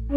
Hi,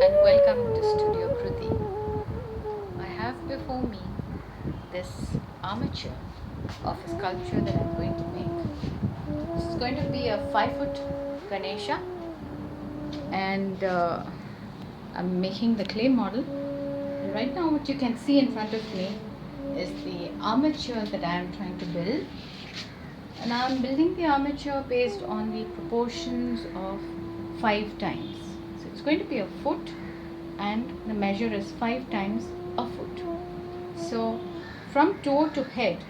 and welcome to Studio Kruti. I have before me this armature of a sculpture that I'm going to make. This is going to be a 5-foot Ganesha, and I'm making the clay model. And right now, what you can see in front of me is the armature that I am trying to build. And I'm building the armature based on the proportions of 5 times. So it's going to be a foot, and the measure is 5 times a foot. So from toe to head,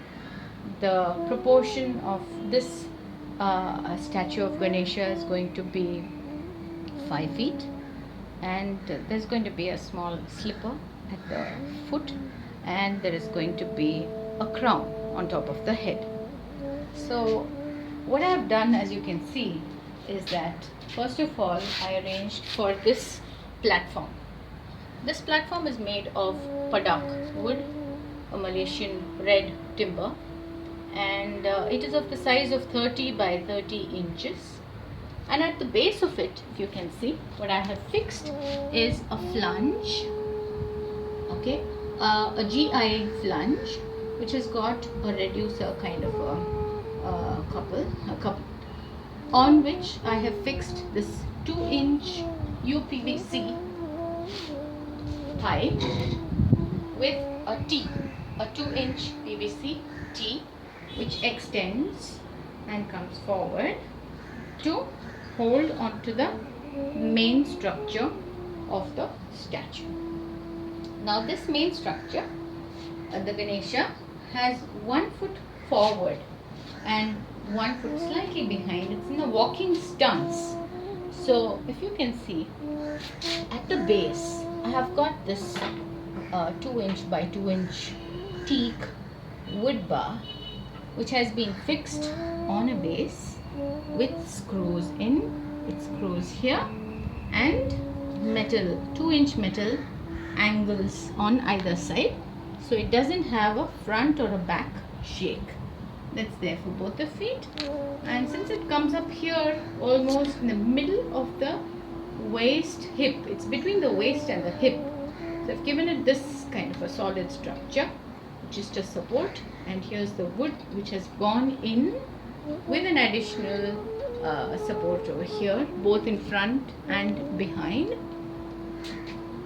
the proportion of this statue of Ganesha is going to be 5 feet, and there's going to be a small slipper at the foot, and there is going to be a crown on top of the head. So what I have done, as you can see, is that first of all I arranged for this platform. This platform is made of padak wood, a Malaysian red timber, and it is of the size of 30 by 30 inches. And at the base of it, if you can see, what I have fixed is a flange, okay, a GI flange, which has got a reducer kind of a couple, on which I have fixed this 2-inch UPVC pipe with a T, a 2-inch PVC T, which extends and comes forward to hold onto the main structure of the statue. Now this main structure, the Ganesha, has 1 foot forward and 1 foot slightly behind. It's in a walking stance. So if you can see, at the base I have got this 2-inch by 2-inch teak wood bar, which has been fixed on a base with screws in. It screws here, and metal, 2-inch metal angles on either side, so it doesn't have a front or a back shake. That's there for both the feet. And since it comes up here almost in the middle of the waist hip, it's between the waist and the hip, so I've given it this kind of a solid structure, which is to support. And here's the wood, which has gone in with an additional support over here, both in front and behind,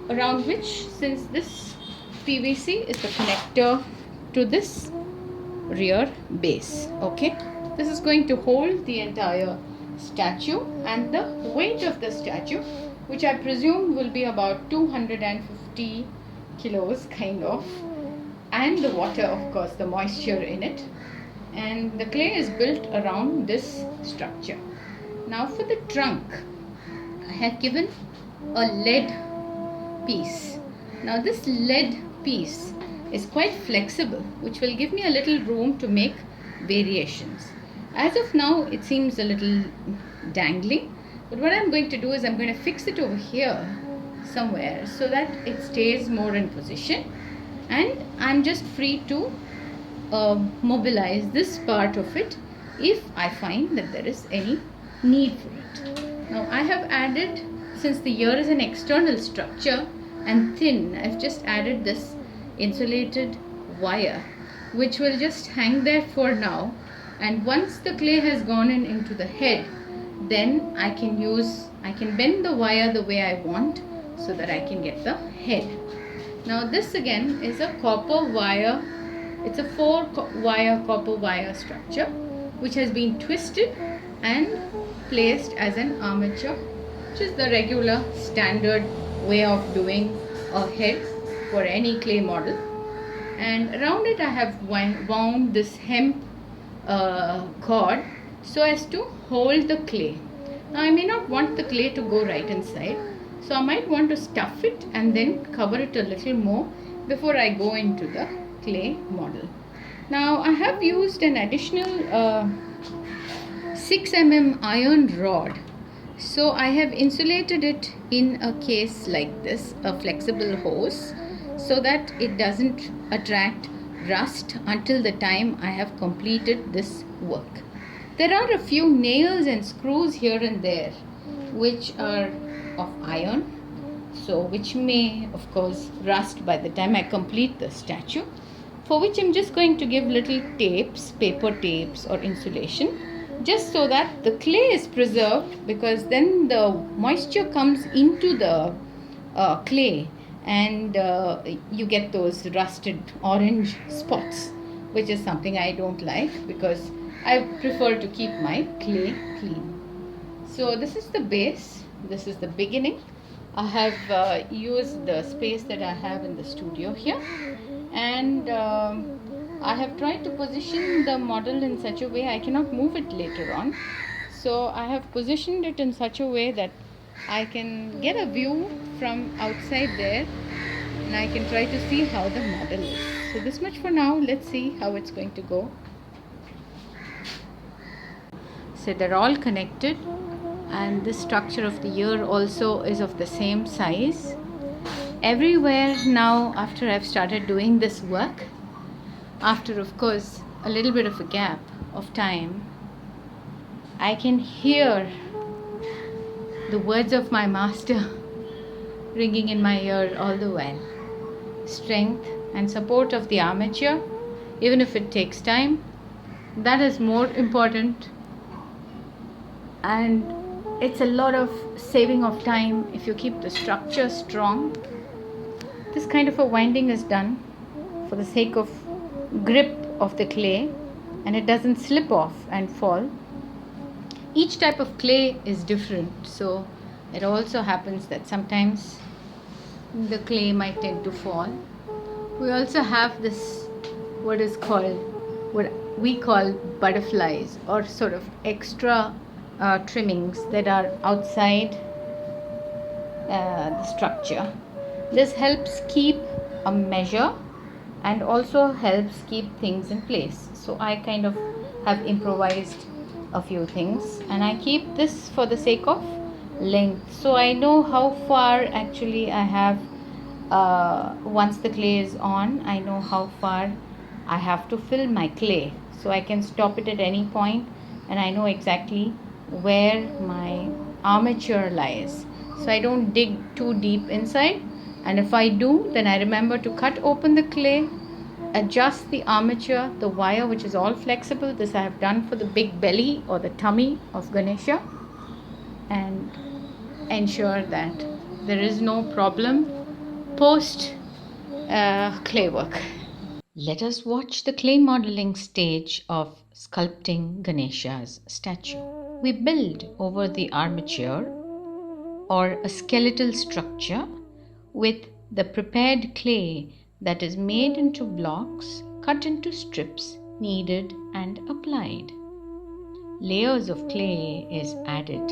around which, since this PVC is the connector to this rear base, okay, this is going to hold the entire statue, and the weight of the statue, which I presume will be about 250 kilos kind of, and the water, of course, the moisture in it, and the clay is built around this structure. Now for the trunk, I have given a lead piece. Now this lead piece is quite flexible, which will give me a little room to make variations. As of now, it seems a little dangling, but what I'm going to do is I'm going to fix it over here somewhere so that it stays more in position, and I'm just free to mobilize this part of it if I find that there is any need for it. Now I have added, since the ear is an external structure and thin, I've just added this insulated wire which will just hang there for now, and once the clay has gone into the head, then I can bend the wire the way I want so that I can get the head. Now this again is a copper wire. It's a 4-wire copper wire structure which has been twisted and placed as an armature, which is the regular standard way of doing a head for any clay model. And around it I have wound this hemp cord so as to hold the clay. Now I may not want the clay to go right inside, so I might want to stuff it and then cover it a little more before I go into the clay model. Now I have used an additional 6 mm iron rod. So I have insulated it in a case like this, a flexible hose, so that it doesn't attract rust until the time I have completed this work. There are a few nails and screws here and there which are of iron, so which may of course rust by the time I complete the statue, for which I'm just going to give little tapes, paper tapes or insulation, just so that the clay is preserved, because then the moisture comes into the clay and you get those rusted orange spots, which is something I don't like because I prefer to keep my clay clean. So this is the base, this is the beginning. I have used the space that I have in the studio here, and I have tried to position the model in such a way I cannot move it later on. So I have positioned it in such a way that I can get a view from outside there and I can try to see how the model is. So this much for now. Let's see how it's going to go. So they're all connected, and the structure of the ear also is of the same size. Everywhere now, after I've started doing this work, after of course a little bit of a gap of time, I can hear the words of my master ringing in my ear all the while. Strength and support of the armature, even if it takes time, that is more important, and it's a lot of saving of time if you keep the structure strong. This kind of a winding is done for the sake of grip of the clay, and it doesn't slip off and fall. Each type of clay is different, so it also happens that sometimes the clay might tend to fall. We also have this, what we call butterflies, or sort of extra trimmings that are outside the structure. This helps keep a measure and also helps keep things in place. So I kind of have improvised a few things, and I keep this for the sake of length. So I know how far actually I have, once the clay is on, I know how far I have to fill my clay. So I can stop it at any point, and I know exactly where my armature lies. So I don't dig too deep inside, and if I do, then I remember to cut open the clay, adjust the armature, the wire, which is all flexible. This I have done for the big belly or the tummy of Ganesha, and ensure that there is no problem post clay work. Let us watch the clay modeling stage of sculpting Ganesha's statue. We build over the armature, or a skeletal structure, with the prepared clay that is made into blocks, cut into strips, kneaded and applied. Layers of clay is added.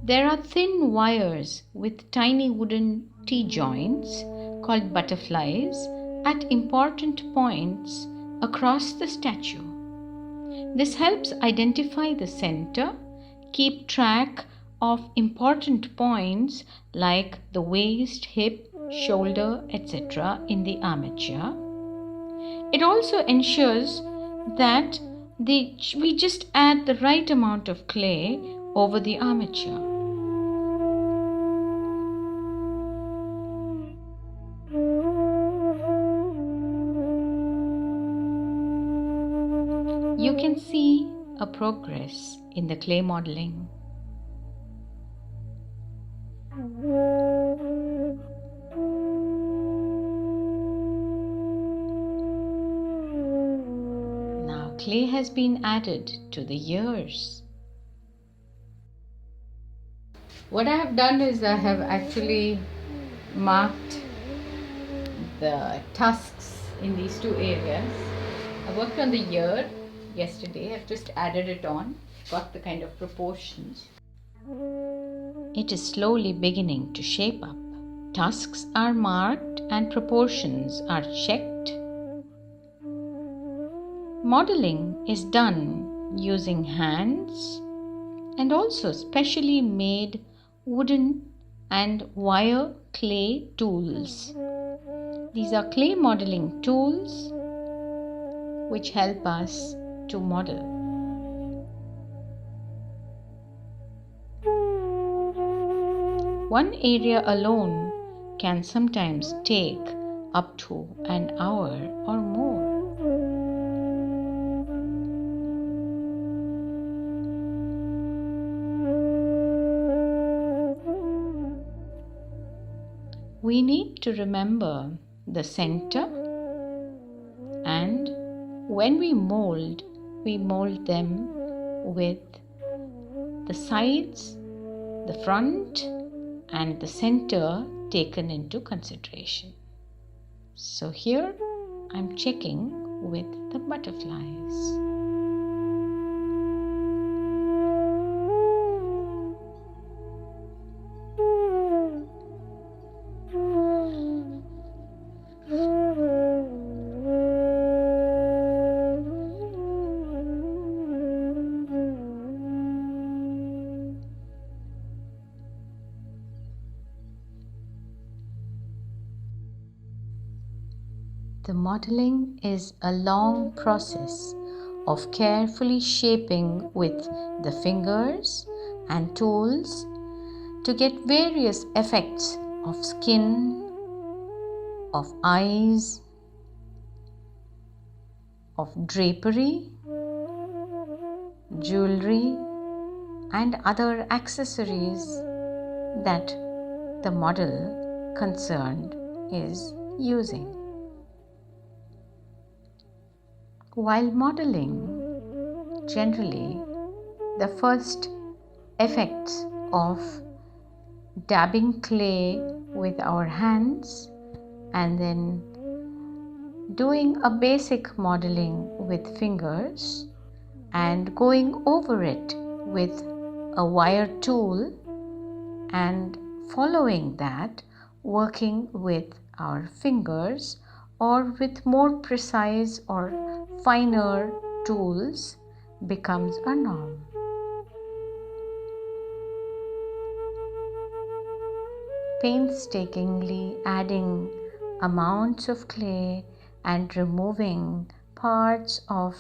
There are thin wires with tiny wooden T-joints called butterflies at important points across the statue. This helps identify the center, keep track of important points like the waist, hip, shoulder, etc. in the armature. It also ensures that we just add the right amount of clay over the armature. You can see a progress in the clay modeling. Now clay has been added to the ears. What I have done is I have actually marked the tusks in these two areas. I worked on the ear yesterday. I've just added it on, got the kind of proportions. It is slowly beginning to shape up. Tusks are marked and proportions are checked. Modeling is done using hands and also specially made wooden and wire clay tools. These are clay modeling tools which help us to model. One area alone can sometimes take up to an hour or more. We need to remember the center, and when we mold them with the sides, the front and the center taken into consideration. So here I'm checking with the butterflies. The modeling is a long process of carefully shaping with the fingers and tools to get various effects of skin, of eyes, of drapery, jewelry, and other accessories that the model concerned is using. While modeling, generally, the first effects of dabbing clay with our hands and then doing a basic modeling with fingers and going over it with a wire tool and following that working with our fingers or with more precise or finer tools becomes a norm. Painstakingly adding amounts of clay and removing parts of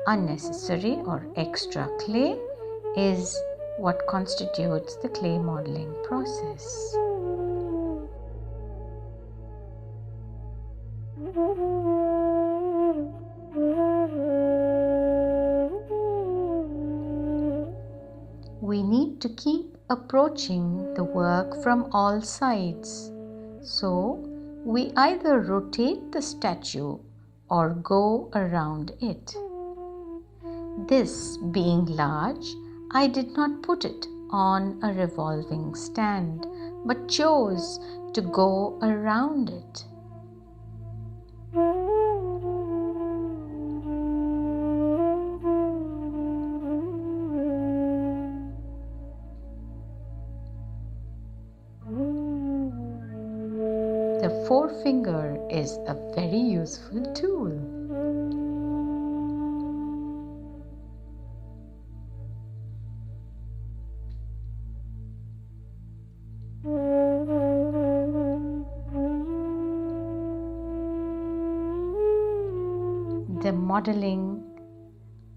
unnecessary or extra clay is what constitutes the clay modeling process. We need to keep approaching the work from all sides. So, we either rotate the statue or go around it. This being large, I did not put it on a revolving stand, but chose to go around it. The forefinger is a very useful tool. The modeling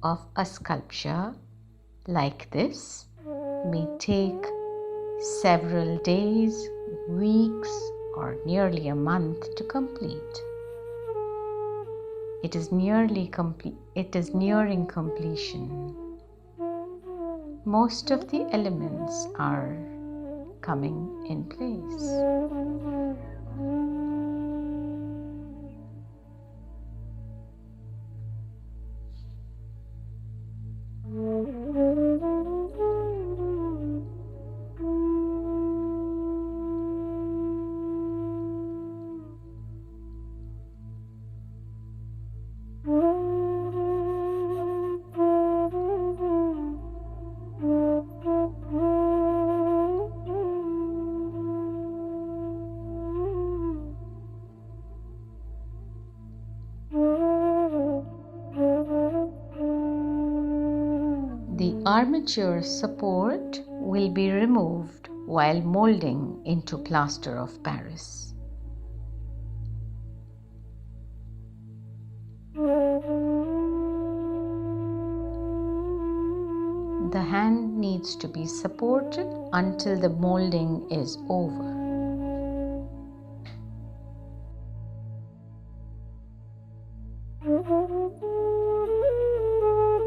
of a sculpture like this may take several days, weeks, or nearly a month to complete. It is nearing completion. Most of the elements are coming in place. The armature support will be removed while moulding into plaster of Paris. The hand needs to be supported until the moulding is over.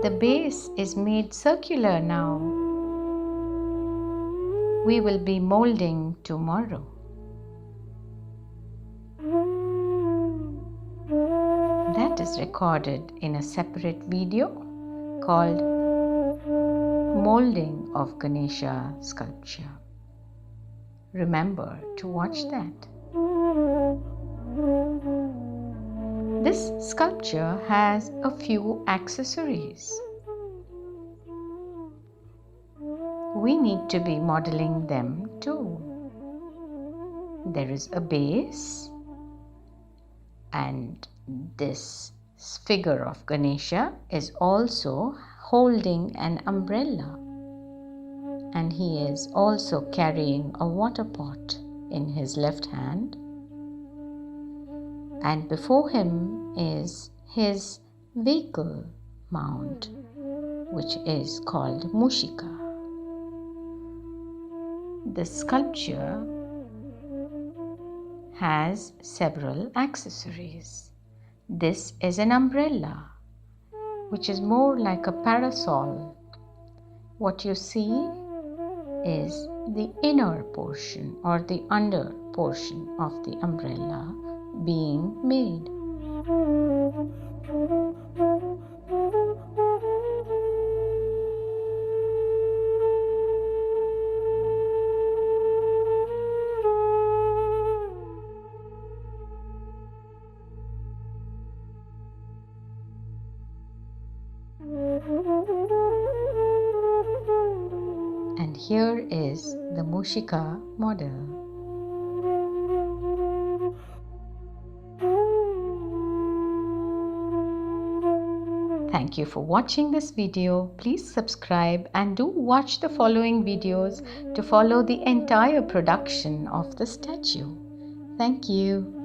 The base is made circular now. We will be moulding tomorrow. That is recorded in a separate video called Moulding of Ganesha Sculpture. Remember to watch that. This sculpture has a few accessories. We need to be modeling them too. There is a base, and this figure of Ganesha is also holding an umbrella, and he is also carrying a water pot in his left hand, and before him is his vehicle mount, which is called Mushika. The sculpture has several accessories. This is an umbrella, which is more like a parasol. What you see is the inner portion or the under portion of the umbrella being made. And here is the Mushika model. Thank you for watching this video. Please subscribe and do watch the following videos to follow the entire production of the statue. Thank you.